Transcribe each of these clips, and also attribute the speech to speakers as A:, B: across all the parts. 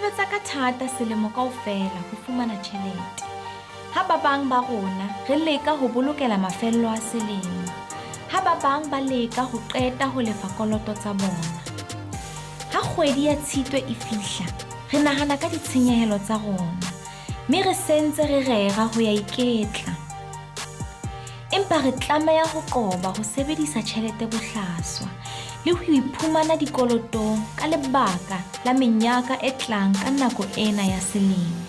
A: sebetsa ka thata selemo kaofela ho fumana tjhelete. Ha ba bang ba rona re leka ho bolokela mafello a selemo. Ha ba bang ba leka ho qeta ho lefa koloto tsa bona. Ha kgwedi ya Tshitwe e fihla, re nahana ka ditshenyehelo tsa rona, mme re sentse re rera ho ya iketla. Empa re tlameha ho qoba ho sebedisa tjhelete bohlaswa le ho iphumana dikolotong ka lebaka la menyaka e tlang ka nako ena ya selemo.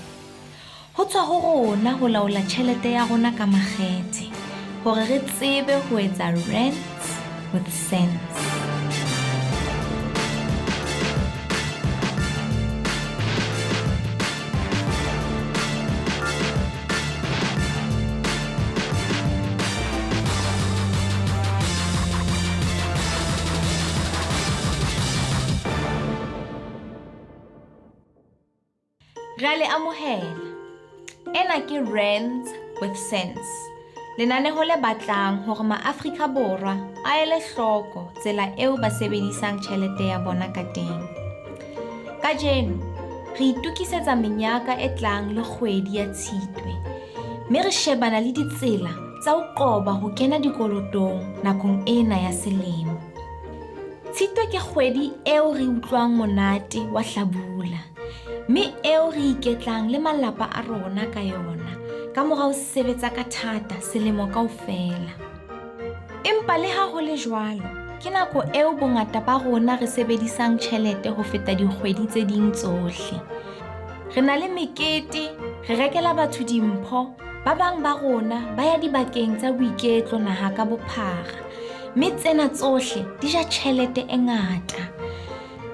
A: Ho tswa ho rona ho laola tjhelete ya rona ka makgethe, hore re tsebe ho etsa rands with sense. Ra le amohela. Ena ke Rands with sense. Lenaneo le batlang hore ma-Afrika Borwa a ele hloko tsela eo ba sebedisang tjhelete ya bona ka teng. Kajeno, re itukisetsa menyaka e tlang le kgwedi ya Tshitwe, mme re shebana le ditsela tsa ho qoba ho kena dikolotong nakong ena ya selemo. Tshitwe ke kgwedi eo re utlwang monate wa hlabula, mme eo re iketlang le malapa a rona ka yona, ka mora ho sebetsa ka thata selemo kaofela. Empa le ha ho le jwalo, ke nako eo bongata ba rona re sebedisang tjhelete ho feta dikgwedi tse ding tsohle. Re na le mekete, re rekela batho dimpho, ba bang ba rona ba ya dibakeng tsa boiketlo naha ka bophara, mme tsena tsohle di ja tjhelete e ngata.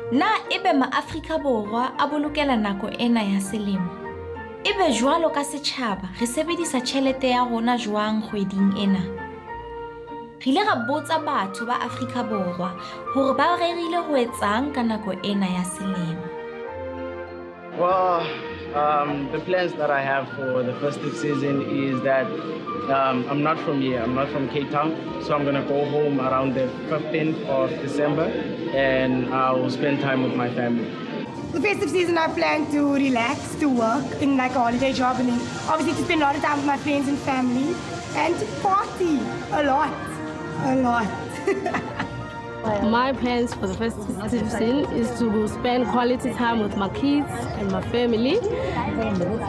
A: Na ebe ma-Afrika Borwa a bolokela nako ena ya selemo? Ebe jwalo ka setjhaba re sebedisa tjhelete ya rona jwang kgweding ena? Re ile ra botsa batho ba Afrika Borwa hore ba rerile ho etsang ka nako ena ya selemo.
B: Well, the plans that I have for the festive season is that I'm not from here, I'm not from Cape Town, so I'm going to go home around the 15th of December and I'll spend time with my family.
C: The festive season I plan to relax, to work in like a holiday job, and then obviously to spend a lot of time with my friends and family and to party a lot.
D: My plans for the festive season is to spend quality time with my kids and my family,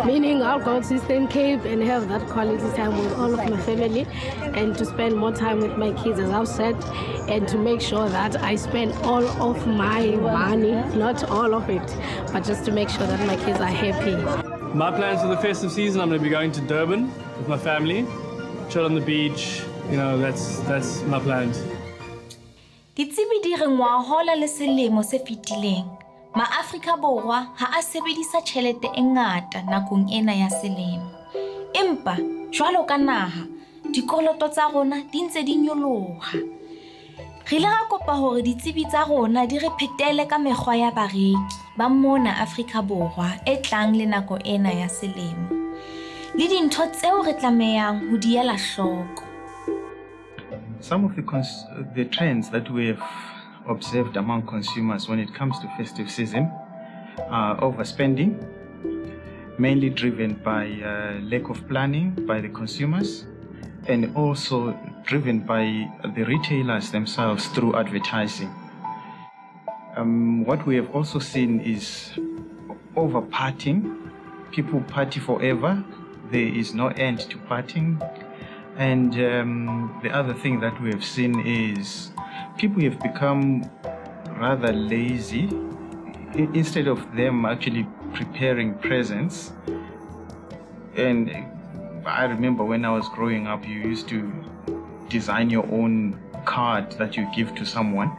D: meaning I'll go to Eastern Cape and have that quality time with all of my family and to spend more time with my kids, as I've said, and to make sure that I spend all of my money, not all of it, but just to make sure that my kids are happy.
E: My plans for the festive season, I'm going to be going to Durban with my family, chill on the beach, that's my plans.
A: Ditsebi di re ngwahola le selemo se fetileng, ma-Afrika Borwa ha a sebedisa tjhelete e ngata nakong ena ya selemo. Empa, jwalo ka naha, dikoloto tsa rona di ntse di nyoloha. Re ile ra kopa hore ditsebi tsa rona di re phetele ka mekgwa ya bareki ba mona Afrika Borwa e tlang le nako ena ya selemo, le dintho tseo re tlamehang ho di ela hloko.
F: Some of the trends that we have observed among consumers when it comes to festive season are overspending, mainly driven by lack of planning by the consumers, and also driven by the retailers themselves through advertising. What we have also seen is over-partying. People party forever. There is no end to partying. And the other thing that we have seen is people have become rather lazy. Instead of them actually preparing presents. And I remember when I was growing up, you used to design your own card that you give to someone.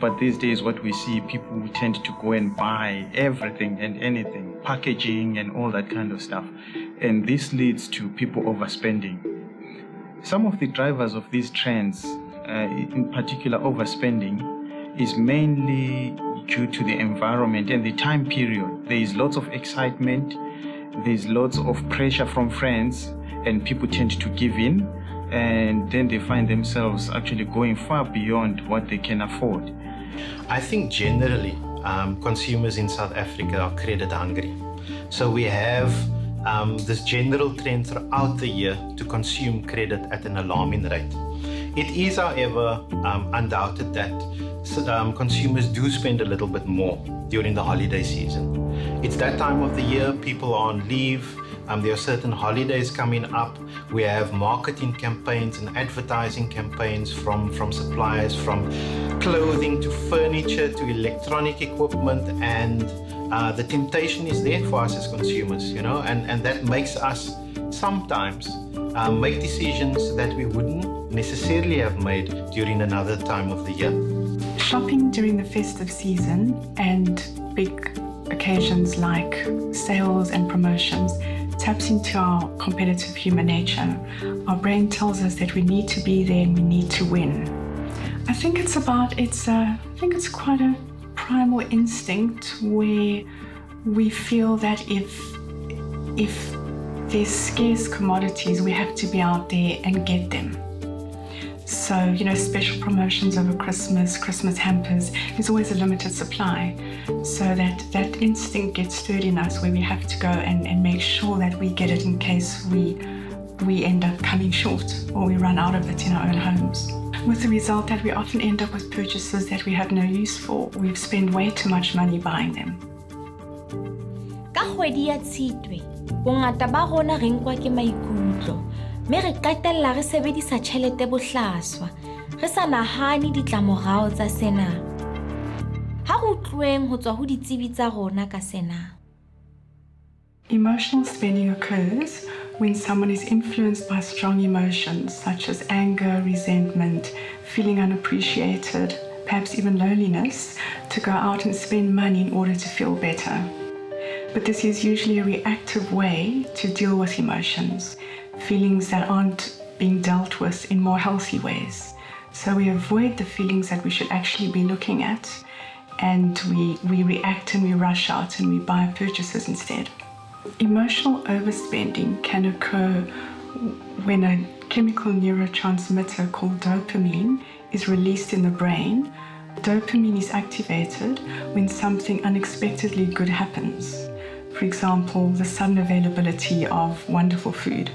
F: But these days what we see, people tend to go and buy everything and anything, packaging and all that kind of stuff. And this leads to people overspending. Some of the drivers of these trends, in particular overspending, is mainly due to the environment and the time period. There is lots of excitement, there's lots of pressure from friends, and people tend to give in, and then they find themselves actually going far beyond what they can afford.
G: I think generally consumers in South Africa are credit hungry. So we have this general trend throughout the year to consume credit at an alarming rate. It is, however, undoubted that consumers do spend a little bit more during the holiday season. It's that time of the year, people are on leave, there are certain holidays coming up. We have marketing campaigns and advertising campaigns from suppliers, from clothing to furniture to electronic equipment, and the temptation is there for us as consumers, and that makes us sometimes make decisions that we wouldn't necessarily have made during another time of the year.
H: Shopping during the festive season and big occasions like sales and promotions taps into our competitive human nature. Our brain tells us that we need to be there and we need to win. I think it's quite a primal instinct where we feel that if there's scarce commodities, we have to be out there and get them. So, special promotions over Christmas hampers, there's always a limited supply. So that instinct gets stirred in us where we have to go and make sure that we get it in case we end up coming short or we run out of it in our own homes. With the result that we often end up with purchases that we have no use for. We've spent way too much money buying them.
A: Ka kgwedi ya Tshitwe, bongata ba rona re nkwa ke maikutlo. Me re qetella re sebedisa tjhelete bohlaswa, re sa nahane ditlamorao tsa sena. Ha go tloeng ho tswa ho ditsebi tsa rona ka sena.
H: Emotional spending occurs when someone is influenced by strong emotions such as anger, resentment, feeling unappreciated, perhaps even loneliness, to go out and spend money in order to feel better. But this is usually a reactive way to deal with emotions, feelings that aren't being dealt with in more healthy ways. So we avoid the feelings that we should actually be looking at, and we react and we rush out and we buy purchases instead. Emotional overspending can occur when a chemical neurotransmitter called dopamine is released in the brain. Dopamine is activated when something unexpectedly good happens. For example, the sudden availability of wonderful food.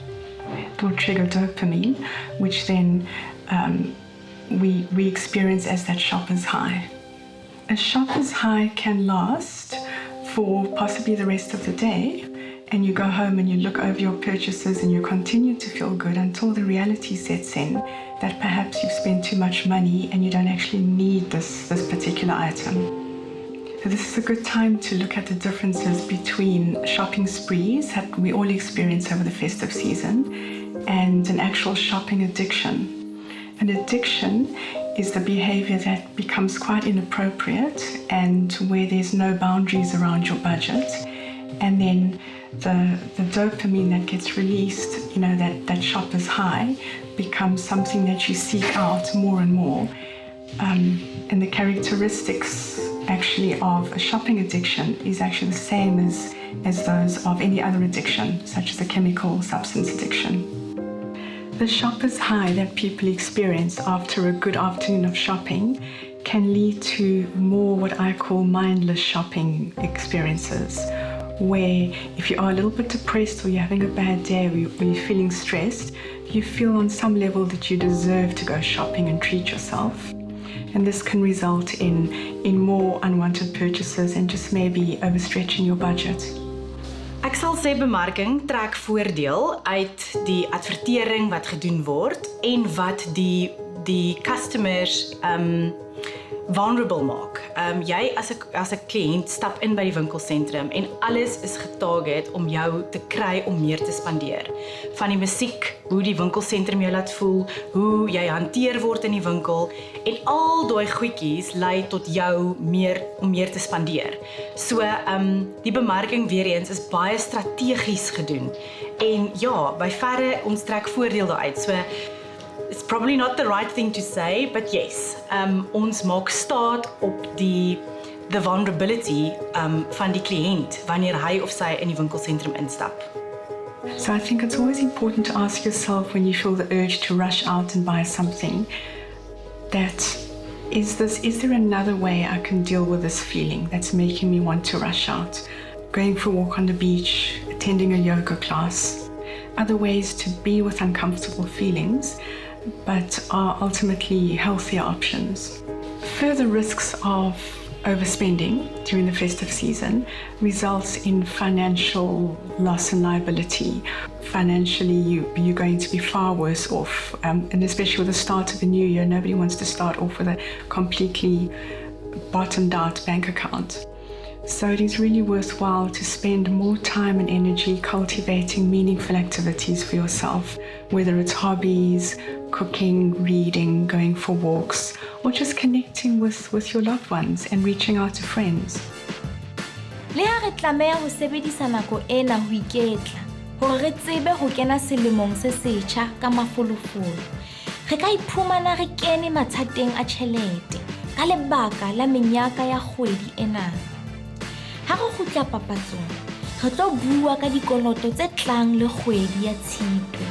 H: It will trigger dopamine, which then we experience as that shopper's high. A shopper's high can last for possibly the rest of the day, and you go home and you look over your purchases and you continue to feel good until the reality sets in that perhaps you've spent too much money and you don't actually need this particular item. So this is a good time to look at the differences between shopping sprees that we all experience over the festive season and an actual shopping addiction. An addiction is the behavior that becomes quite inappropriate and where there's no boundaries around your budget. And then the dopamine that gets released, that shopper's high, becomes something that you seek out more and more. And the characteristics actually of a shopping addiction is actually the same as those of any other addiction, such as a chemical substance addiction. The shopper's high that people experience after a good afternoon of shopping can lead to more what I call mindless shopping experiences, where if you are a little bit depressed or you're having a bad day or you're feeling stressed, you feel on some level that you deserve to go shopping and treat yourself. And this can result in more unwanted purchases and just maybe overstretching your budget.
I: Ek sal sê bemarking trek voordeel uit die advertering wat gedoen word en wat die customers vulnerable maak. Jy as 'n kliënt stap in by die winkelsentrum en alles is getarget om jou te kry om meer te spandeer. Van die musiek, hoe die winkelsentrum jou laat voel, hoe jy hanteer word in die winkel en al daai goedjies lei tot jou om meer te spandeer. So die bemarking weer eens is baie strategies gedoen. En ja, by verre ons trek voordeel daaruit. So it's probably not the right thing to say, but yes, ons maak staat op the vulnerability van die kliënt wanneer hy of sy in die winkelsentrum instap.
H: So I think it's always important to ask yourself when you feel the urge to rush out and buy something that Is there another way I can deal with this feeling that's making me want to rush out? Going for a walk on the beach, attending a yoga class, other ways to be with uncomfortable feelings, but are ultimately healthier options. Further risks of overspending during the festive season results in financial loss and liability. Financially, you're going to be far worse off, and especially with the start of the new year, nobody wants to start off with a completely bottomed out bank account. So it is really worthwhile to spend more time and energy cultivating meaningful activities for yourself, whether it's hobbies, cooking, reading, going for walks, or just connecting with your loved ones and reaching out to friends.
A: Le ha re tlameha ho sebedisa nako ena ho iketla hore re tsebe ho kena selemong se setjha ka mafolofolo. Re ka iphumana re kene mathateng a tjhelete ka lebaka la menyaka ya kgwedi ena. Ha re kgutla papatsong, re tlo bua ka dikoloto tse tlang le kgwedi ya Tshitwe,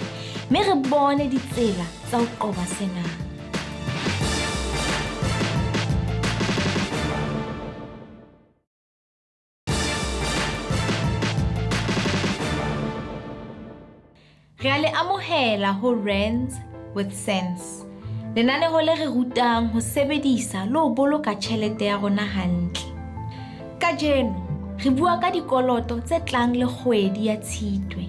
A: mme re bone ditsela tsa ho qoba sena. Re a le amohela ho Rands with sense. Lenaneo le re rutang ho sebedisa le ho boloka tjhelete ya rona hantle. Kajeno, re bua ka dikoloto tse tlang le kgwedi ya Tshitwe,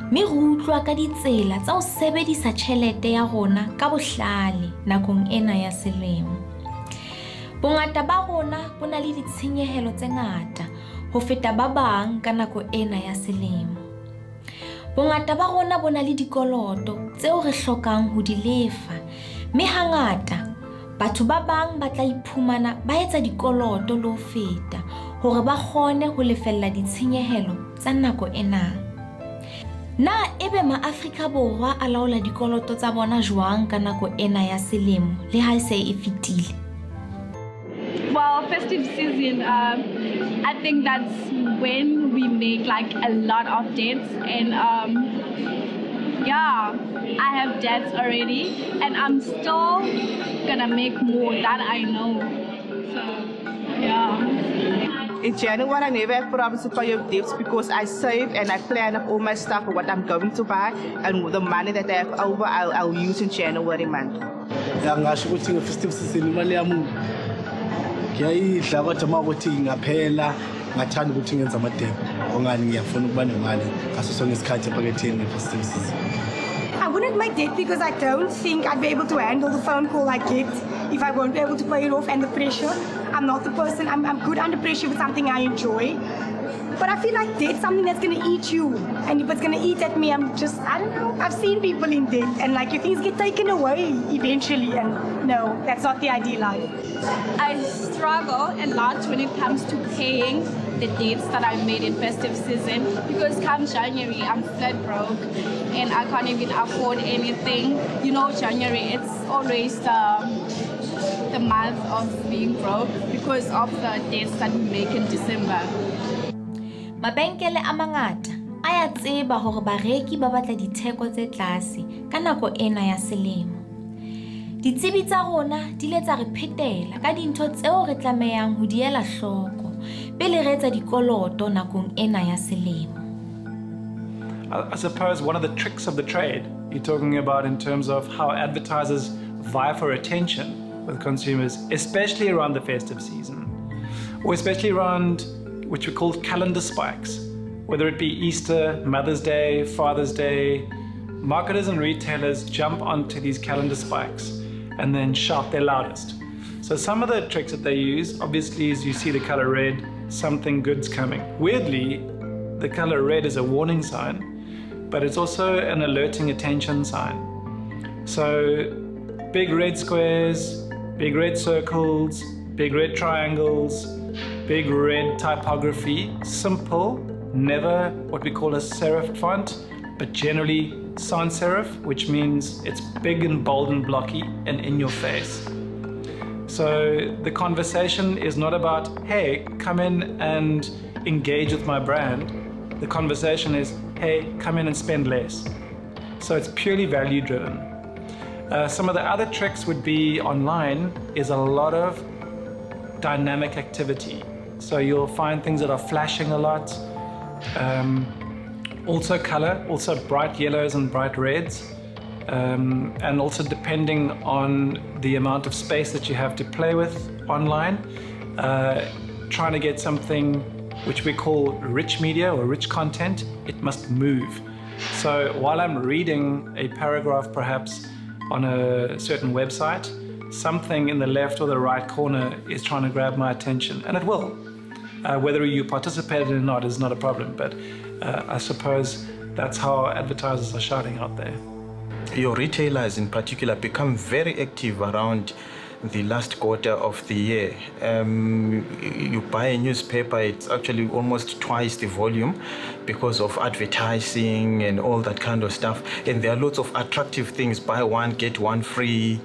A: mme re utlwa ka ditsela tsa ho sebedisa tjhelete ya rona ka bohlale nakong ena ya selemo. Bongata ba rona bo na le ditshenyehelo tse ngata ho feta ba bang ka nako ena ya selemo. Bongata ba rona bo na le dikoloto tseo re hlokang ho di lefa, mme hangata batho ba bang ba tla iphumana ba etsa dikoloto le ho feta hore ba kgone ho lefella ditshenyehelo tsa nako ena. Na ebe ma-Afrika Borwa a laola dikoloto tsa bona jwang ka nako ena ya selemo le ha se e fetile?
J: Well, festive season, I think that's when we make like a lot of debts, and yeah, I have debts already, and I'm still gonna make more, that I know. So yeah.
K: In January, I never have problems to pay off debts because I save and I plan up all my stuff for what I'm going to buy, and the money that I have over, I'll use in January month.
L: Ngasho ukuthi nge-festive season imali yami ngiyayidla kodwa makuthi ngaphela ngathanda ukuthi ngenze amadebe ongani ngiyafuna ukuba nemali ngaso sonke isikhathi ephaketheni nge-festive season.
C: I wouldn't make debt because I don't think I'd be able to handle the phone call I get if I won't be able to pay it off, and the pressure. I'm not the person, I'm good under pressure with something I enjoy. But I feel like debt's something that's gonna eat you. And if it's gonna eat at me, I don't know. I've seen people in debt and like your things get taken away eventually, and no, that's not the ideal life.
J: I struggle a lot when it comes to paying the debts that I made in festive season, because come January, I'm flat broke and I can't even afford anything. You know, January, it's always the month of being broke because of the debts that we make in December.
A: Mabenkele a mangata a ya tseba hore bareki ba batla ditheko tse tlase ka nako ena ya selemo. Ditsebi tsa rona di le tsa re phetela ka dintho tseo re tlamehang ho di ela hloko pele re etsa dikoloto nakong ena ya selemo.
E: I suppose one of the tricks of the trade you're talking about in terms of how advertisers vie for attention with consumers, especially around the festive season, or especially around which we call calendar spikes, whether it be Easter, Mother's Day, Father's Day. Marketers and retailers jump onto these calendar spikes and then shout their loudest. So some of the tricks that they use, obviously, is you see the color red, something good's coming. Weirdly, the color red is a warning sign, but it's also an alerting attention sign. So big red squares, big red circles, big red triangles, big red typography, simple, never what we call a serif font, but generally sans serif, which means it's big and bold and blocky and in your face. So the conversation is not about, hey, come in and engage with my brand. The conversation is, hey, come in and spend less. So it's purely value driven. Some of the other tricks would be online is a lot of dynamic activity. So you'll find things that are flashing a lot. Also color, also bright yellows and bright reds. And also depending on the amount of space that you have to play with online, trying to get something which we call rich media or rich content, it must move. So while I'm reading a paragraph perhaps on a certain website, something in the left or the right corner is trying to grab my attention, and it will. Whether you participate in it or not is not a problem, but I suppose that's how advertisers are shouting out there.
F: Your retailers in particular become very active around the last quarter of the year. You buy a newspaper, it's actually almost twice the volume because of advertising and all that kind of stuff. And there are lots of attractive things, buy one, get one free.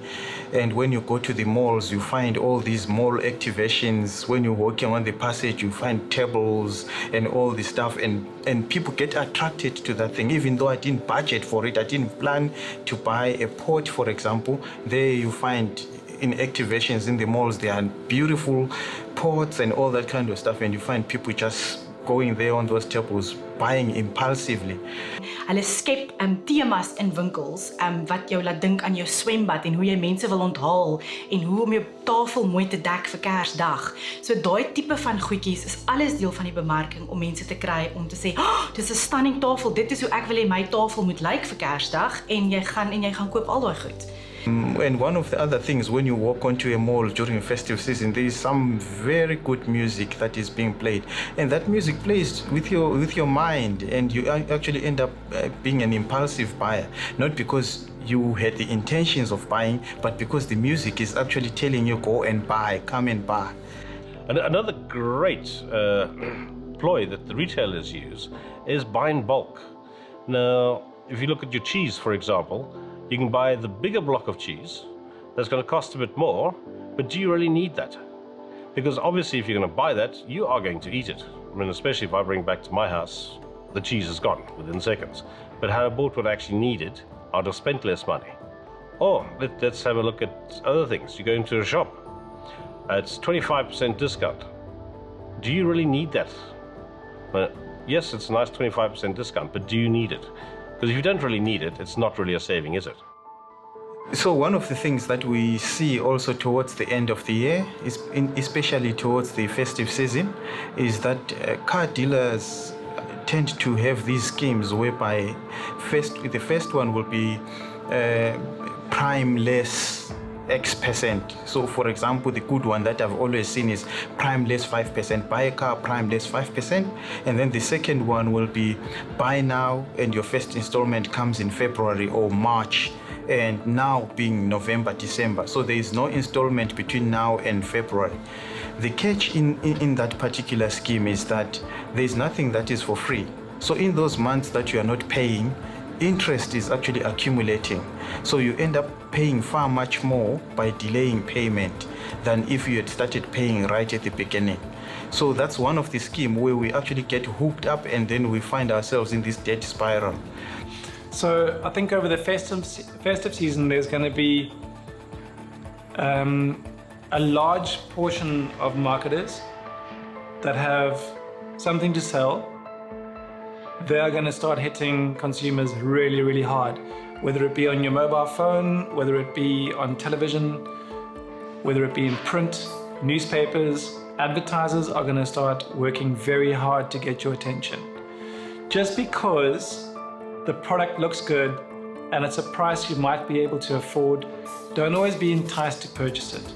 F: And when you go to the malls, you find all these mall activations. When you're walking on the passage, you find tables and all this stuff. And people get attracted to that thing, even though I didn't budget for it. I didn't plan to buy a pot, for example. There you find in activations in the malls, there are beautiful pots and all that kind of stuff. And you find people just going there on those tables, buying impulsively.
I: Hulle skep temas in winkels wat jou laat dink aan jou swembad en hoe jy mense wil onthaal en hoe om jou tafel mooi te dek vir Kersdag. So daai tipe van goedjies is alles deel van die bemarking om mense te kry om te sê, "Oh, dis 'n stunning tafel. Dit is hoe ek wil hê my tafel moet lyk vir Kersdag," en jy gaan koop al daai goed.
F: And one of the other things, when you walk onto a mall during festive season, there is some very good music that is being played, and that music plays with your mind, and you actually end up being an impulsive buyer, not because you had the intentions of buying, but because the music is actually telling you, go and buy, come and buy.
M: And another great ploy that the retailers use is buy in bulk. Now, if you look at your cheese, for example, you can buy the bigger block of cheese that's going to cost a bit more, but do you really need that? Because obviously if you're going to buy that, you are going to eat it. I mean, especially if I bring back to my house, the cheese is gone within seconds. But had I bought what I actually needed, I'd have spent less money. Or let's have a look at other things. You go into a shop, it's 25% discount. Do you really need that? Well, yes, it's a nice 25% discount, but do you need it? Because if you don't really need it, it's not really a saving, is it?
F: So one of the things that we see also towards the end of the year, especially towards the festive season, is that car dealers tend to have these schemes whereby the first one will be prime less X%. So for example, the good one that I've always seen is prime less 5%, buy a car, prime less 5%. And then the second one will be buy now and your first installment comes in February or March, and now being November, December. So there is no installment between now and February. The catch in that particular scheme is that there is nothing that is for free. So in those months that you are not paying, interest is actually accumulating. So you end up paying far much more by delaying payment than if you had started paying right at the beginning. So that's one of the schemes where we actually get hooked up and then we find ourselves in this debt spiral.
E: So I think over the festive season there's going to be a large portion of marketers that have something to sell. They are going to start hitting consumers really, really hard, whether it be on your mobile phone, whether it be on television, whether it be in print, newspapers. Advertisers are going to start working very hard to get your attention. Just because the product looks good and it's a price you might be able to afford, don't always be enticed to purchase it.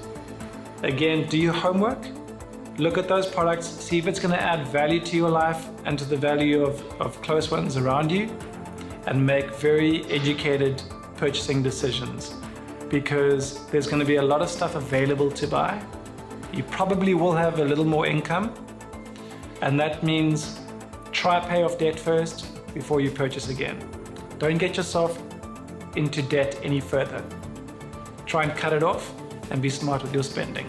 E: Again, do your homework. Look at those products, see if it's going to add value to your life and to the value of close ones around you, and make very educated purchasing decisions, because there's going to be a lot of stuff available to buy. You probably will have a little more income, and that means try pay off debt first before you purchase again. Don't get yourself into debt any further. Try and cut it off and be smart with your spending.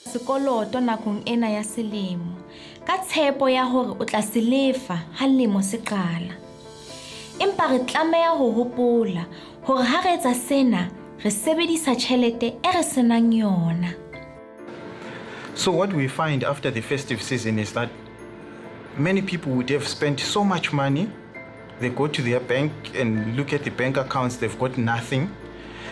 A: Sekoloto nakong ena ya selemo ka tshepo ya hore o tla se lefa ha lemo se qala. Empa re tlameha ho hopola hore ha re etsa sena, re sebedisa tjhelete e re senang yona.
F: So what we find after the festive season is that many people would have spent so much money. They go to their bank and look at the bank accounts, they've got nothing.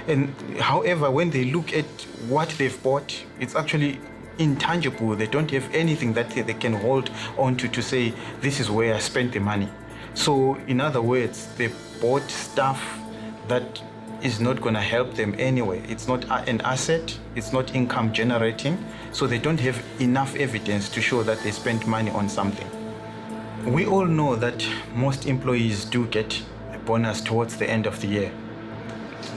F: And however, when they look at what they've bought, it's actually intangible. They don't have anything that they can hold on to say, this is where I spent the money. So in other words, they bought stuff that is not going to help them anyway. It's not an asset, it's not income generating, so they don't have enough evidence to show that they spent money on something. We all know that most employees do get a bonus towards the end of the year.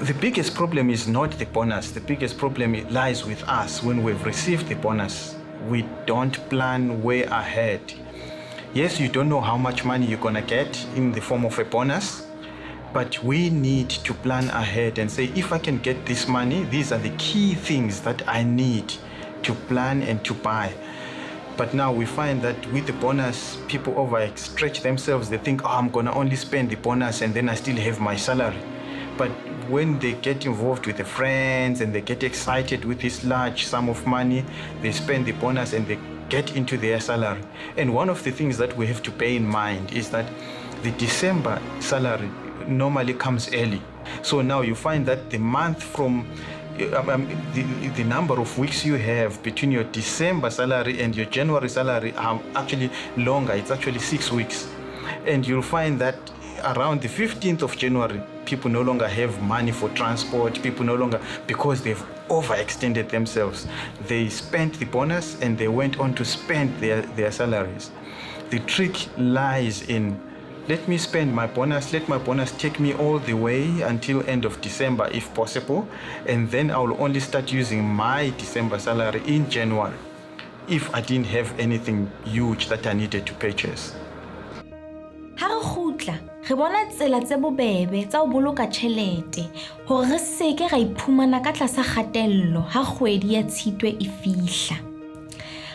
F: The biggest problem is not the bonus. The biggest problem lies with us when we've received the bonus. We don't plan way ahead. Yes, you don't know how much money you're going to get in the form of a bonus, but we need to plan ahead and say, if I can get this money, these are the key things that I need to plan and to buy. But now we find that with the bonus, people overstretch themselves. They think, oh, I'm going to only spend the bonus and then I still have my salary. But when they get involved with the friends and they get excited with this large sum of money, they spend the bonus and they get into their salary. And one of the things that we have to bear in mind is that the December salary normally comes early. So now you find that the month from the number of weeks you have between your December salary and your January salary are actually longer. It's actually 6 weeks. And you'll find that around the 15th of January, people no longer have money for transport. People no longer, because they've overextended themselves. They spent the bonus and they went on to spend their salaries. The trick lies in, let me spend my bonus, let my bonus take me all the way until end of December if possible, and then I will only start using my December salary in January if I didn't have anything huge that I needed to purchase.
A: Ha re khutla, re bona tsela tse bobebe tsa ho boloka tjhelete hore re seke ra iphumana ka tlasa kgatello ha kgwedi ya Tshitwe e fihla.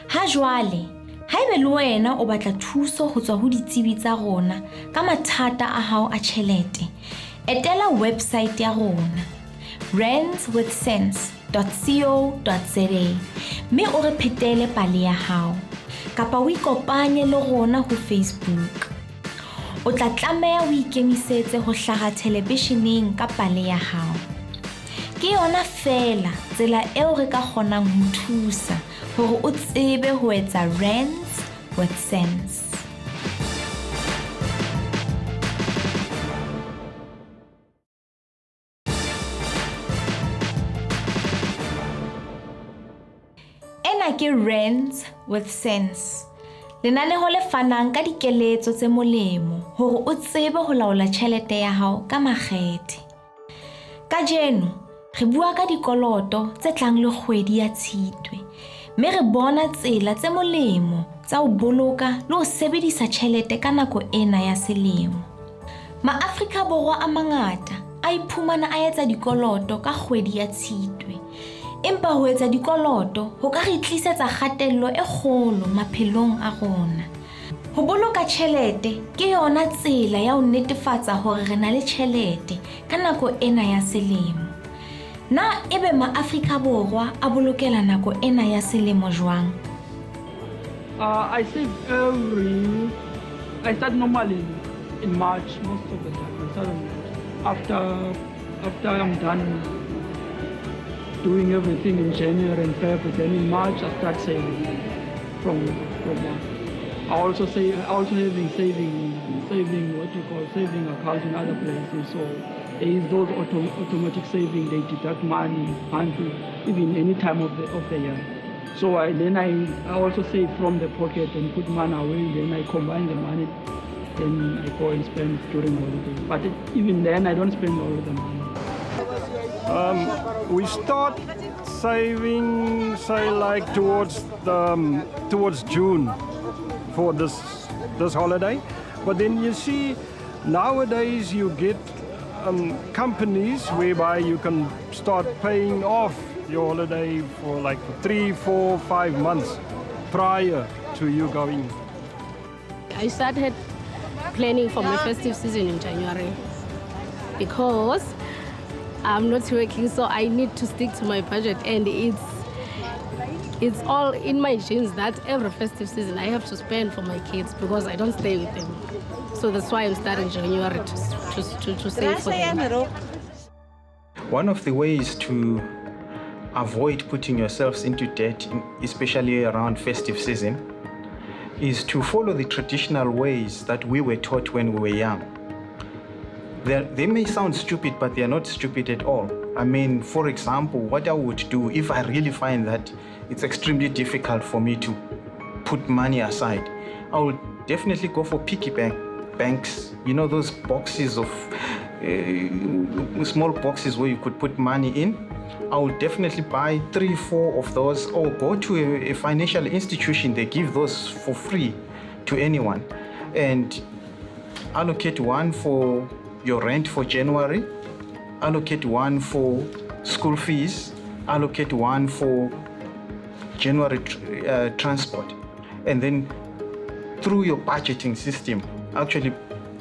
A: Ha jwale, haebe le wena o batla thuso ho tswa ho ditsebi tsa rona ka mathata a hao a tjhelete, etela website ya rona randswithsense.co.za mme o re phetele pale ya hao kapa o ikopanye le rona ho Facebook. O tla tlameha o ikemisetse ho hlaha televisioneng ka pale ya hao. Ke yona fela tsela eo re ka kgonang ho thusa hore o tsebe ho etsa Rands with sense. Ena ke Rands with sense. Lenaneo le fanang ka dikeletso tse molemo hore o tsebe ho laola tjhelete ya hao ka makgethe. Kajeno, re bua ka dikoloto tse tlang le kgwedi ya Tshitwe, mme re bona tsela tse molemo tsa ho boloka le ho sebedisa tjhelete ka nako ena ya selemo. Ma-Afrika Borwa a mangata a iphumana a etsa dikoloto ka kgwedi ya Tshitwe. Empa ho etsa dikoloto ho ka re tlisetsa kgatello e kgolo maphelong a rona. Ho boloka tjhelete ke yona tsela ya ho netefatsa hore re na le tjhelete ka nako ena ya selemo. Na ebe ma-Afrika Borwa a bolokela nako ena ya selemo jwang?
N: I save I start normally in March most of the time. I start after I'm done doing everything in January and February. Then in March I start saving from one. I also saving what you call saving accounts in other places. So there is those automatic saving. They deduct money monthly, even any time of the year. So I also save from the pocket and put money away. Then I combine the money. Then I go and spend during holidays. But even then I don't spend all of the money.
O: We start saving, say, like towards June for this holiday. But then you see, nowadays you get companies whereby you can start paying off your holiday for like 3, 4, 5 months prior to you going.
D: I started planning for my festive season in January because I'm not working, so I need to stick to my budget, and it's all in my genes that every festive season I have to spend for my kids because I don't stay with them. So that's why I'm starting January to save for them.
F: One of the ways to avoid putting yourselves into debt, especially around festive season, is to follow the traditional ways that we were taught when we were young. They may sound stupid, but they are not stupid at all. I mean, for example, what I would do if I really find that it's extremely difficult for me to put money aside, I would definitely go for piggy banks. You know, those boxes of small boxes where you could put money in. I would definitely buy 3-4 of those, or go to a financial institution. They give those for free to anyone, and allocate one for your rent for January, allocate one for school fees, allocate one for January transport, and then through your budgeting system, actually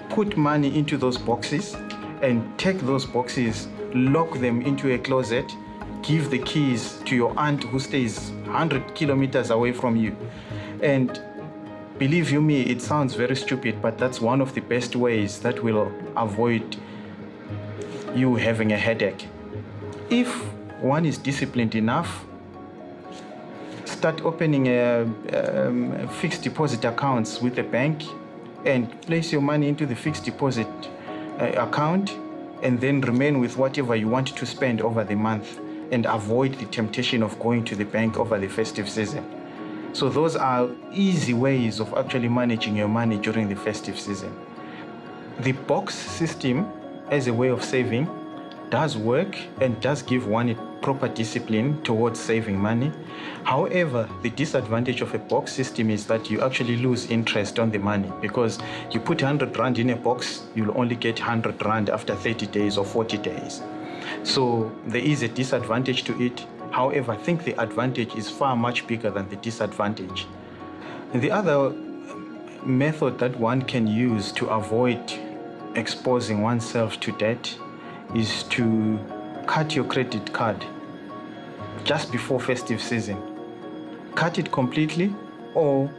F: put money into those boxes and take those boxes, lock them into a closet, give the keys to your aunt who stays 100 kilometers away from you. And believe you me, it sounds very stupid, but that's one of the best ways that will avoid you having a headache. If one is disciplined enough, start opening a fixed deposit accounts with the bank and place your money into the fixed deposit account, and then remain with whatever you want to spend over the month and avoid the temptation of going to the bank over the festive season. So those are easy ways of actually managing your money during the festive season. The box system as a way of saving does work and does give one a proper discipline towards saving money. However, the disadvantage of a box system is that you actually lose interest on the money, because you put 100 Rand in a box, you'll only get 100 Rand after 30 days or 40 days. So there is a disadvantage to it. However, I think the advantage is far much bigger than the disadvantage. And the other method that one can use to avoid exposing oneself to debt is to cut your credit card just before festive season. Cut it completely or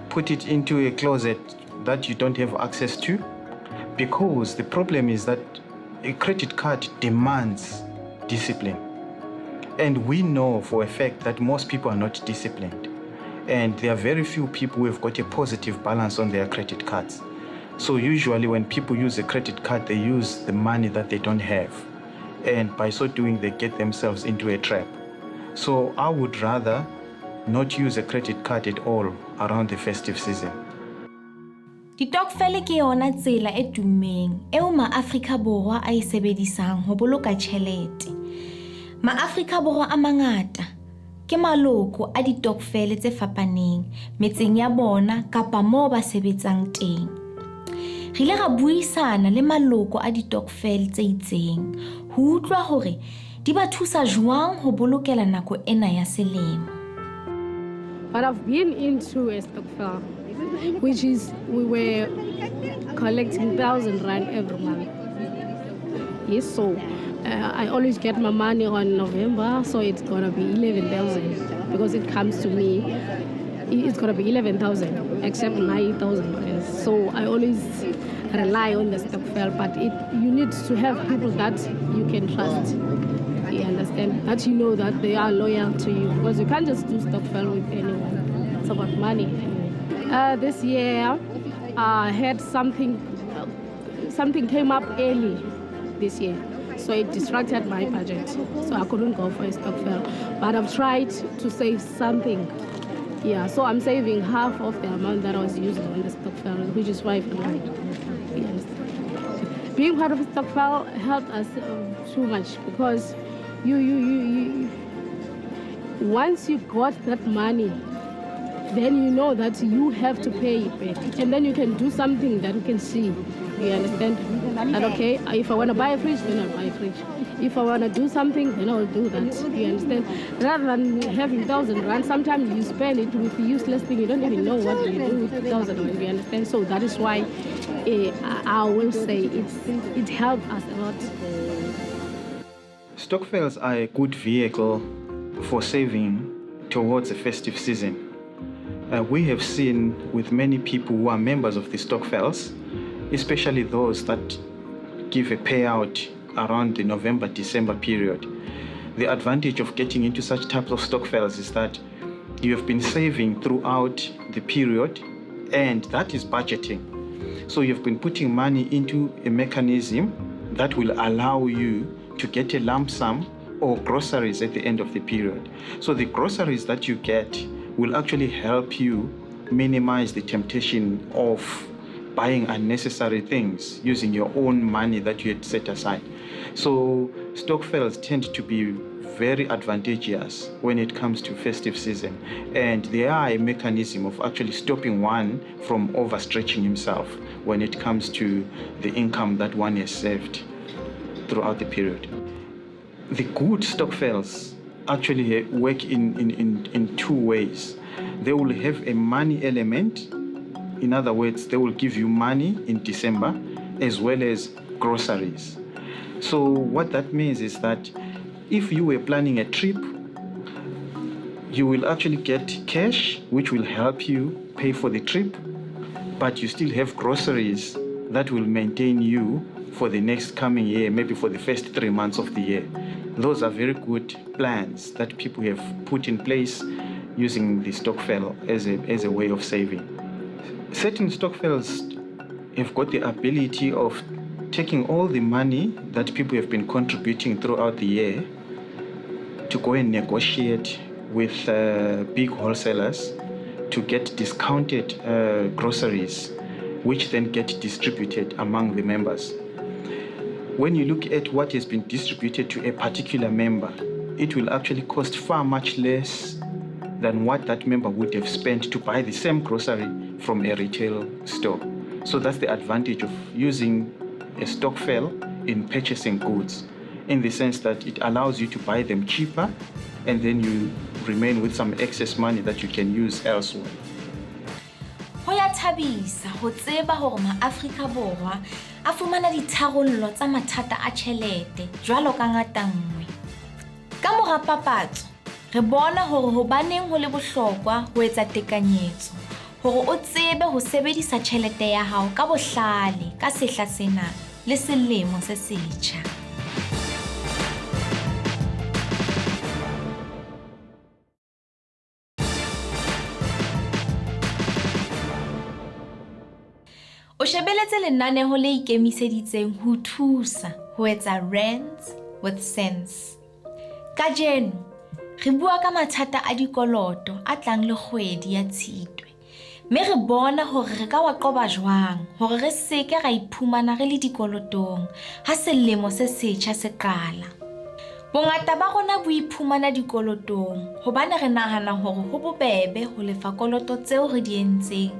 F: put it into a closet that you don't have access to, because the problem is that a credit card demands discipline. And we know for a fact that most people are not disciplined. And there are very few people who have got a positive balance on their credit cards. So usually when people use a credit card, they use the money that they don't have. And by so doing, they get themselves into a trap. So I would rather not use a credit card at all around the festive season.
A: Ditokfele ke yona tsela e tumeng eo ma-Afrika Borwa a e sebedisang ho boloka tjhelete. Ma-Afrika Borwa a mangata ke maloko a ditokfele tse fapaneng metseng ya bona kapa moo ba sebetsang teng. Re ile ra buisana le maloko a ditokfele tse itseng ho utlwa hore di ba thusa jwang ho bolokela nako ena ya selemo.
D: But I've been into a Stockvels, which is we were collecting 1,000 Rand every month. Yes, so I always get my money on November, so it's gonna be 11,000 because it comes to me. It's gonna be 11,000, except 9,000. So I always rely on the Stockvels, but you need to have people that you can trust. You understand? That you know that they are loyal to you, because you can't just do Stockvels with anyone. It's about money. This year, I had something came up early this year, so it distracted my budget. So I couldn't go for a Stockvels, but I've tried to save something. Yeah, so I'm saving half of the amount that I was using on the Stockvels, which is 500. You understand? Being part of a Stockvels helped us too much, because you once you got that money then you know that you have to pay it back. And then you can do something that you can see. You understand? And okay, if I want to buy a fridge, then I'll buy a fridge. If I want to do something, then I'll do that. You understand? Rather than having 1,000 rand, sometimes you spend it with a useless thing. You don't even know what you do with 1,000 rand. You understand? So that is why I will say it helped us a lot.
F: Stockvels are a good vehicle for saving towards the festive season. We have seen with many people who are members of the Stockvels, especially those that give a payout around the November-December period. The advantage of getting into such types of Stockvels is that you have been saving throughout the period, and that is budgeting. So you've been putting money into a mechanism that will allow you to get a lump sum or groceries at the end of the period. So the groceries that you get will actually help you minimize the temptation of buying unnecessary things using your own money that you had set aside. So Stockvels tend to be very advantageous when it comes to festive season, and they are a mechanism of actually stopping one from overstretching himself when it comes to the income that one has saved throughout the period. The good Stockvels actually work in two ways. They will have a money element. In other words, they will give you money in December as well as groceries. So what that means is that if you were planning a trip, you will actually get cash, which will help you pay for the trip, but you still have groceries that will maintain you for the next coming year, maybe for the first 3 months of the year. Those are very good plans that people have put in place using the Stockvel as a way of saving. Certain Stockvels have got the ability of taking all the money that people have been contributing throughout the year to go and negotiate with big wholesalers to get discounted groceries, which then get distributed among the members. When you look at what has been distributed to a particular member, it will actually cost far much less than what that member would have spent to buy the same grocery from a retail store. So that's the advantage of using a Stockvel in purchasing goods, in the sense that it allows you to buy them cheaper, and then you remain with some excess money that you can use elsewhere.
A: Ho ya thabisa ho tseba hore ma-Afrika Borwa a fumana ditharollo tsa mathata a tjhelete jwalo ka ngata nngwe. Ka mora papatso, re bona hore hobaneng ho le bohlokwa ho etsa tekanyetso, hore o tsebe ho sebedisa tjhelete ya hao ka bohlale ka sehla sena le selemo se setjha. O shebeletse lenaneo le ikemiseditseng ho thusa ho etsa Rands with sense. Kajeno, re bua ka mathata a dikoloto a tlang le kgwedi ya Tshitwe. Mme re bona hore re ka wa qoba jwang hore re seke ra iphumana re le dikolotong ha selemo se setjha se qala. Bongata ba rona bo iphumana dikolotong hobane re nahana hore ho bobebe ho lefa koloto tseo re di entseng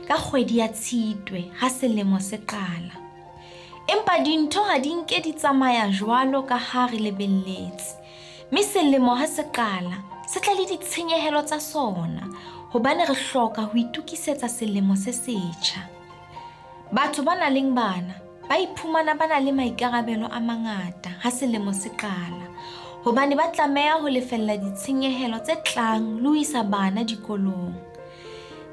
A: ka kgwedi ya Tshitwe ha selemo se qala. Empa dintho ha di nke di tsamaya jwalo ka ha re lebelletse. Mme selemo ha se qala, se tla le ditshenyehelo tsa sona hobane re hloka ho itukisetsa selemo se setjha. Batho ba nang le bana ba iphumana ba na le maikarabelo a mangata ha selemo se qala, hobane ba tlameha ho lefella ditshenyehelo tse tlang le ho isa bana dikolong.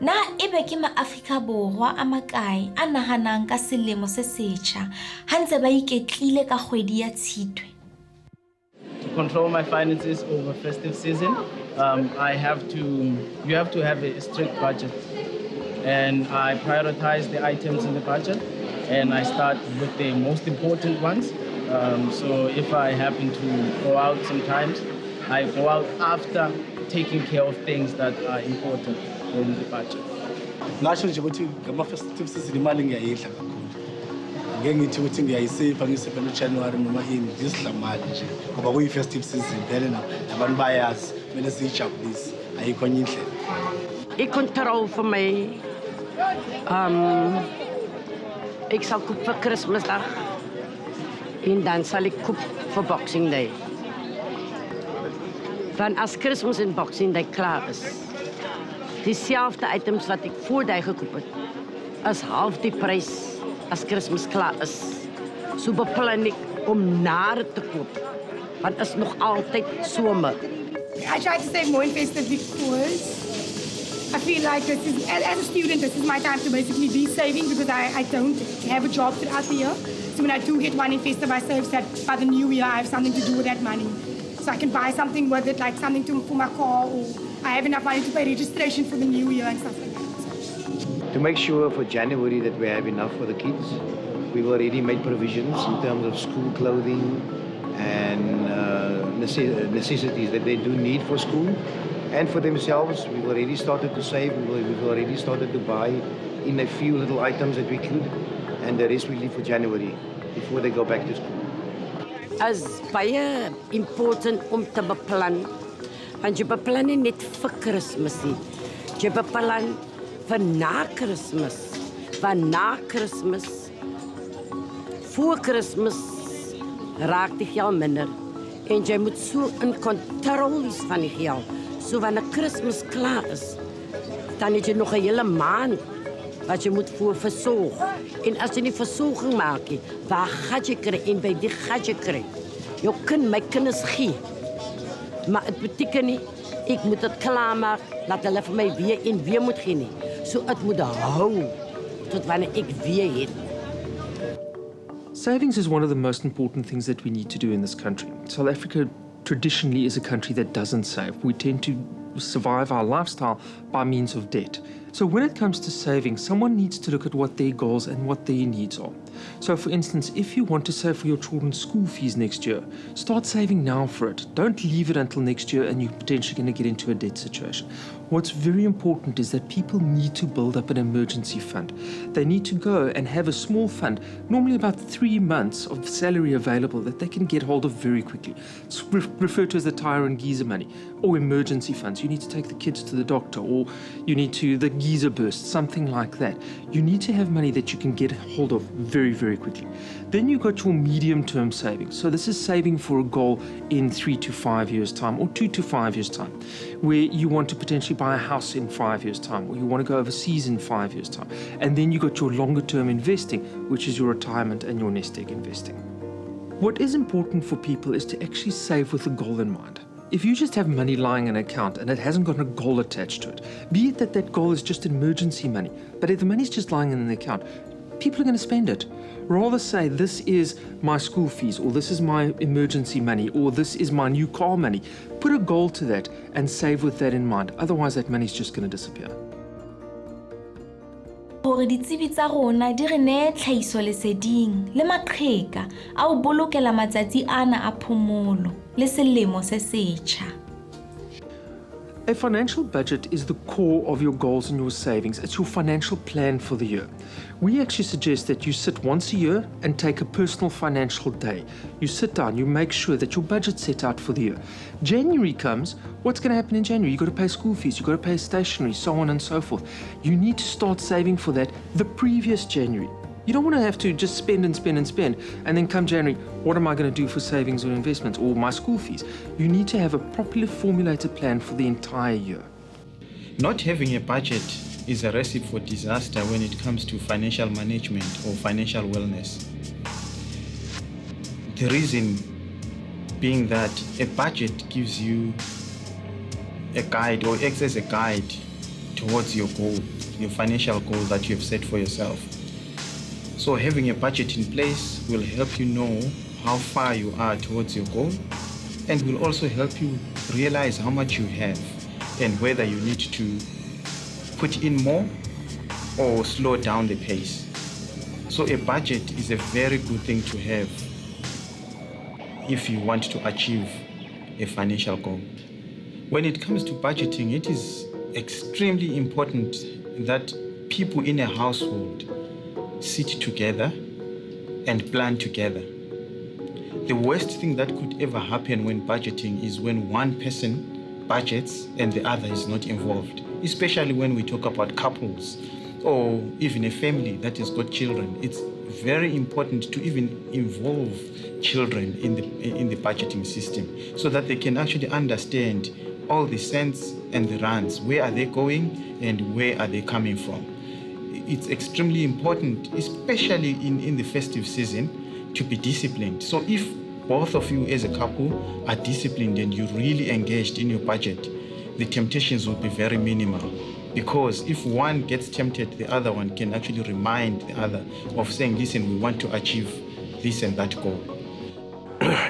A: Na ebe ke ma-Afrika Borwa a makae a nahanang ka selemo se setjha ha ntse ba iketlile ka kgwedi ya Tshitwe?
B: To control my finances over festive season, you have to have a strict budget, and I prioritize the items in the budget, and I start with the most important ones. So if I happen to go out sometimes, I go out after taking care of things that are important in the budget.
L: Ngasho nje ukuthi ngama festive season imali ngiyayidla kakhulu. ngeke ngithi ukuthi ngiyayisipha ngisipha January noma ini ngisidla mali nje ngoba kuyi-festive season vele nabantu bayazi kumele siyijabulise ayikho enye indlela.
P: I-control vir my ek sal koop vir Kersdag en dan sal ek koop vir Boxing Day. Want as Kersfees en Boxing Day klaar is, dieselfde items wat ek voor die gekoop het, is half die prys as Kersfees klaar is. So beplan ek om na te koop, want is nog altyd somer.
C: I try to save more in Festive because I feel like this is, as a student, this is my time to basically be saving because I don't have a job throughout the year. So when I do get one in Festive, I save that by the new year I have something to do with that money. So I can buy something with it, like something for my car, or I have enough money to pay registration for the new year and stuff like that.
Q: To make sure for January that we have enough for the kids, we've already made provisions in terms of school clothing and necessities that they do need for school and for themselves. We've already started to save, we've already started to buy in a few little items that we could, and the rest we leave for January before they go back to school.
P: Is baie important om te beplan, want jy beplan nie net vir Kersfees nie. Jy beplan vir na Kersfees, want na Kersfees, voor Kersfees raak die geld minder en jy moet so in kontrole wees van die geld. So wanneer Kersfees klaar is, dan het jy nog 'n hele maand wat jy moet voor versorg. En as jy nie versorging maak nie, waar gaan jy kry en by wie gaan jy kry? Jou kind, my kinders gee. Maar het beteken nie, ek moet dit klaar maak, dat hulle vir my weer en weer moet gee nie. So het moet hou, tot wanneer ek weer het.
R: Savings is one of the most important things that we need to do in this country. South Africa traditionally is a country that doesn't save. We tend to survive our lifestyle by means of debt. So when it comes to saving, someone needs to look at what their goals and what their needs are. So for instance, if you want to save for your children's school fees next year, start saving now for it. Don't leave it until next year and you're potentially going to get into a debt situation. What's very important is that people need to build up an emergency fund. They need to go and have a small fund, normally about 3 months of salary available that they can get hold of very quickly. It's referred to as the tire and geyser money, or emergency funds. You need to take the kids to the doctor, or you need to, the geyser burst, something like that. You need to have money that you can get hold of very, very quickly. Then you've got your medium-term savings. So this is saving for a goal in 3 to 5 years' time, or 2 to 5 years' time, where you want to potentially buy a house in 5 years' time, or you want to go overseas in 5 years' time. And then you got your longer-term investing, which is your retirement and your nest egg investing. What is important for people is to actually save with a goal in mind. If you just have money lying in an account and it hasn't got a goal attached to it, be it that that goal is just emergency money, but if the money's just lying in an account, people are going to spend it. Rather say, this is my school fees, or this is my emergency money, or this is my new car money. Put a goal to that and save with that in mind. Otherwise, that money's just going to disappear.
A: Hore ditsebi tsa rona di re ne tlhahiso leseding le maqheka a o bolokela matsatsi ana a phomolo le selemo se setjha.
R: A financial budget is the core of your goals and your savings. It's your financial plan for the year. We actually suggest that you sit once a year and take a personal financial day. You sit down, you make sure that your budget's set out for the year. January comes, what's going to happen in January? You've got to pay school fees, you've got to pay stationery, so on and so forth. You need to start saving for that the previous January. You don't want to have to just spend and spend and spend, and then come January, what am I going to do for savings or investments or my school fees? You need to have a properly formulated plan for the entire year.
F: Not having a budget is a recipe for disaster when it comes to financial management or financial wellness. The reason being that a budget gives you a guide or acts as a guide towards your goal, your financial goal that you have set for yourself. So having a budget in place will help you know how far you are towards your goal, and will also help you realize how much you have and whether you need to put in more or slow down the pace. So a budget is a very good thing to have if you want to achieve a financial goal. When it comes to budgeting, it is extremely important that people in a household sit together and plan together. The worst thing that could ever happen when budgeting is when one person budgets and the other is not involved, especially when we talk about couples or even a family that has got children. It's very important to even involve children in the budgeting system so that they can actually understand all the cents and the rands. Where are they going and where are they coming from? It's extremely important, especially in the festive season, to be disciplined. So if both of you as a couple are disciplined and you're really engaged in your budget, the temptations will be very minimal. Because if one gets tempted, the other one can actually remind the other of saying, listen, we want to achieve this and that goal.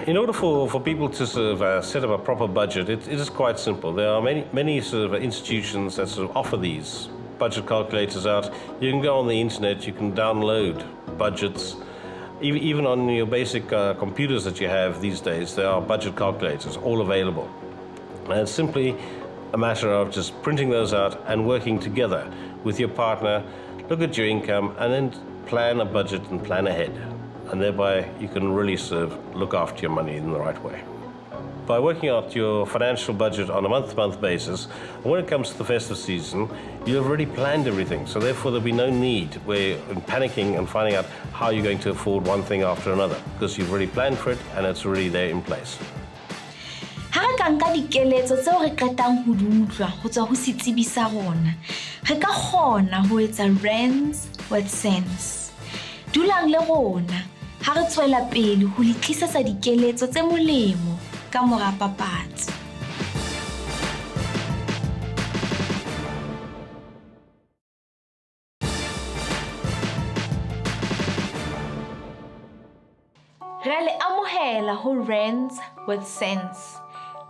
M: In order for people to sort of set up a proper budget, it is quite simple. There are many sort of institutions that sort of offer these budget calculators out. You can go on the internet, you can download budgets. Even on your basic computers that you have these days, there are budget calculators all available. And it's simply a matter of just printing those out and working together with your partner, look at your income, and then plan a budget and plan ahead. And thereby you can really sort of look after your money in the right way. By working out your financial budget on a month-to-month basis, when it comes to the festive season, you've already planned everything. So therefore there'll be no need where you're panicking and finding out how you're going to afford one thing after another, because you've already planned for it and it's already there in place.
A: Ha re ka nka dikeletso tseo re qetang ho di utlwa ho tswa ho setsebi sa rona, re ka kgona ho etsa rands with sense. Dulang le rona, ha re tswela pele ho le tlisetsa dikeletso tse molemo ka mora papatso. Re le amohela ho Rands with Sense.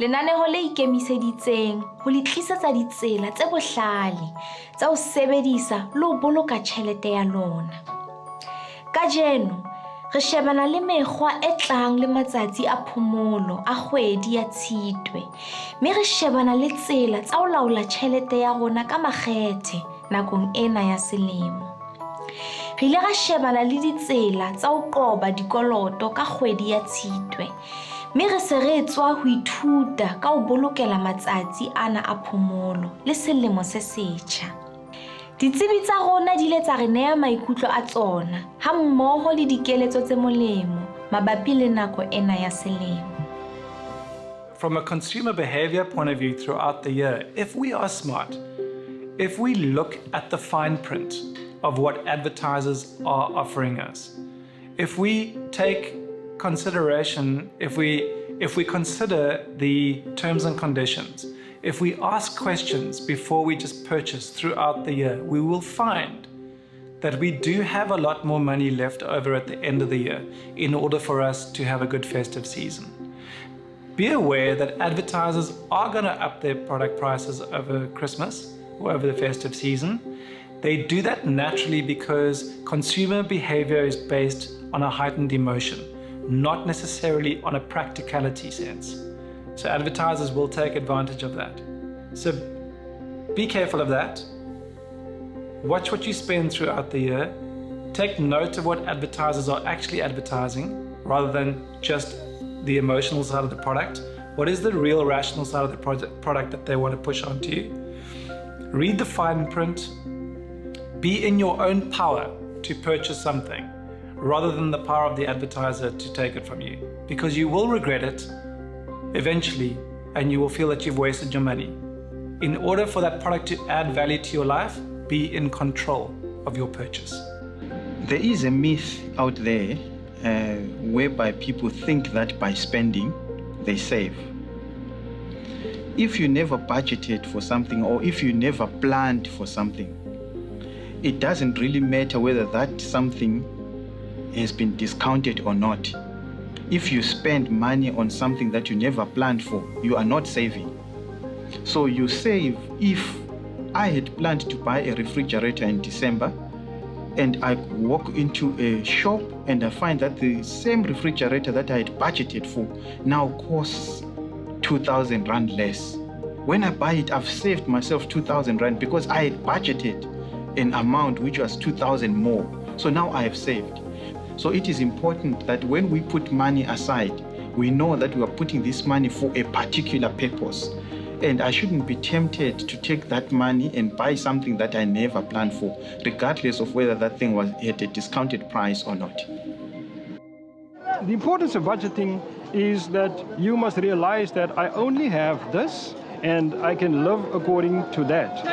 A: Lenaneo le ikemiseditseng ho le tlisetsa ditsela tse bohlale tsa ho sebedisa le ho boloka tjhelete ya lona. Kajeno re shebana le mekgwa e tlang le matsatsi a phomolo a kgwedi ya Tshitwe, mme re shebana le tsela tsa ho laola tjhelete ya rona ka makgethe nakong ena ya selemo. Re ile ra shebana le ditsela tsa ho qoba dikoloto ka kgwedi ya Tshitwe, mme re se re tswa ho ithuta ka ho bolokela matsatsi ana a phomolo le selemo se setjha. Ditsebi tsa rona di ile tsa re neha maikutlo a tsona ha mmoho le dikeletso tse molemo mabapi le nako ena ya selemo.
E: From a consumer behavior point of view throughout the year, if we are smart, if we look at the fine print of what advertisers are offering us, if we take consideration, if we consider the terms and conditions, if we ask questions before we just purchase throughout the year, we will find that we do have a lot more money left over at the end of the year in order for us to have a good festive season. Be aware that advertisers are going to up their product prices over Christmas or over the festive season. They do that naturally because consumer behavior is based on a heightened emotion, not necessarily on a practicality sense. So advertisers will take advantage of that. So be careful of that. Watch what you spend throughout the year. Take note of what advertisers are actually advertising rather than just the emotional side of the product. What is the real rational side of the product that they want to push onto you? Read the fine print. Be in your own power to purchase something rather than the power of the advertiser to take it from you, because you will regret it eventually and you will feel that you've wasted your money. In order for that product to add value to your life, be in control of your purchase.
F: There is a myth out there whereby people think that by spending, they save. If you never budgeted for something or if you never planned for something, it doesn't really matter whether that something has been discounted or not. If you spend money on something that you never planned for, you are not saving. So you save. If I had planned to buy a refrigerator in December and I walk into a shop and I find that the same refrigerator that I had budgeted for now costs 2,000 Rand less. When I buy it, I've saved myself 2,000 Rand because I had budgeted an amount which was 2,000 more. So now I have saved. So it is important that when we put money aside, we know that we are putting this money for a particular purpose. And I shouldn't be tempted to take that money and buy something that I never planned for, regardless of whether that thing was at a discounted price or not.
O: The importance of budgeting is that you must realize that I only have this and I can live according to that.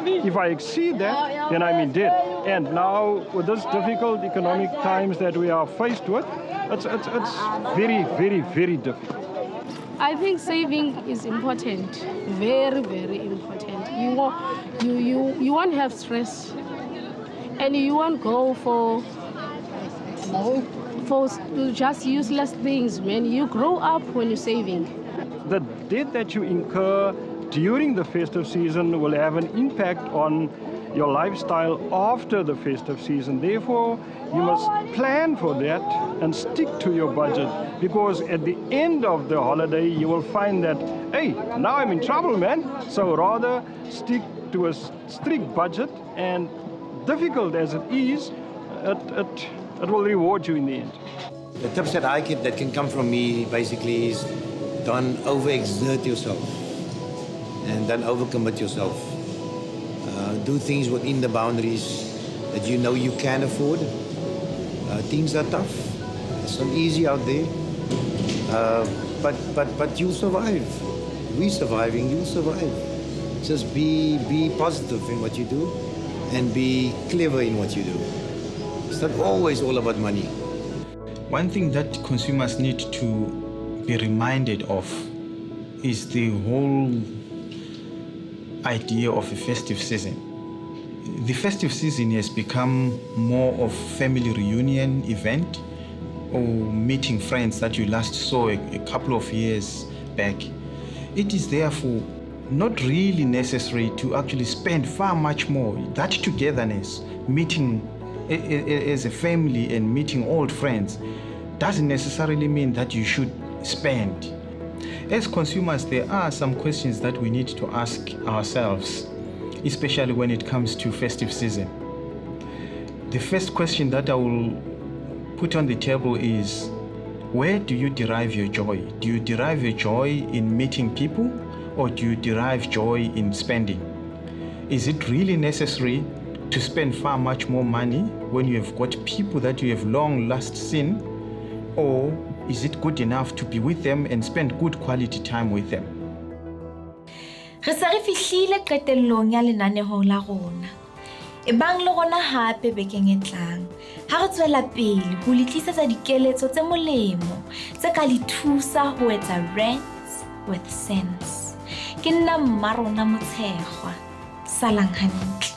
O: If I exceed that, then I'm in debt. And now, with this difficult economic times that we are faced with, it's very, very, very difficult.
D: I think saving is important, very, very important. You won't have stress, and you won't go for just useless things. When you grow up, when you're saving.
O: The debt that you incur during the festive season will have an impact on your lifestyle after the festive season. Therefore, you must plan for that and stick to your budget, because at the end of the holiday, you will find that, hey, now I'm in trouble, man. So rather stick to a strict budget, and difficult as it is, it will reward you in the end.
Q: The tips that I get that can come from me basically is don't overexert yourself and don't overcommit yourself. Do things within the boundaries that you know you can afford. Things are tough. It's not easy out there. But you'll survive. We're surviving, you'll survive. Just be positive in what you do and be clever in what you do. It's not always all about money.
F: One thing that consumers need to be reminded of is the whole idea of a festive season. The festive season has become more of family reunion event or meeting friends that you last saw a couple of years back. It is therefore not really necessary to actually spend far much more. That togetherness, meeting as a family and meeting old friends, doesn't necessarily mean that you should spend. As consumers, there are some questions that we need to ask ourselves, especially when it comes to festive season. The first question that I will put on the table is, where do you derive your joy? Do you derive your joy in meeting people, or do you derive joy in spending? Is it really necessary to spend far much more money when you have got people that you have long last seen, or is it good enough to be with them and spend good quality time with them?
A: Re se re fihlile qetellong ya lenaneo la rona. Ebang le rona hape bekeng e tlang, ha re tswela pele ho le tlisetsa dikeletso tse molemo tse ka le thusa ho etsa Rands with sense. Ke nna Mmarona Kgwele. Salang hantle.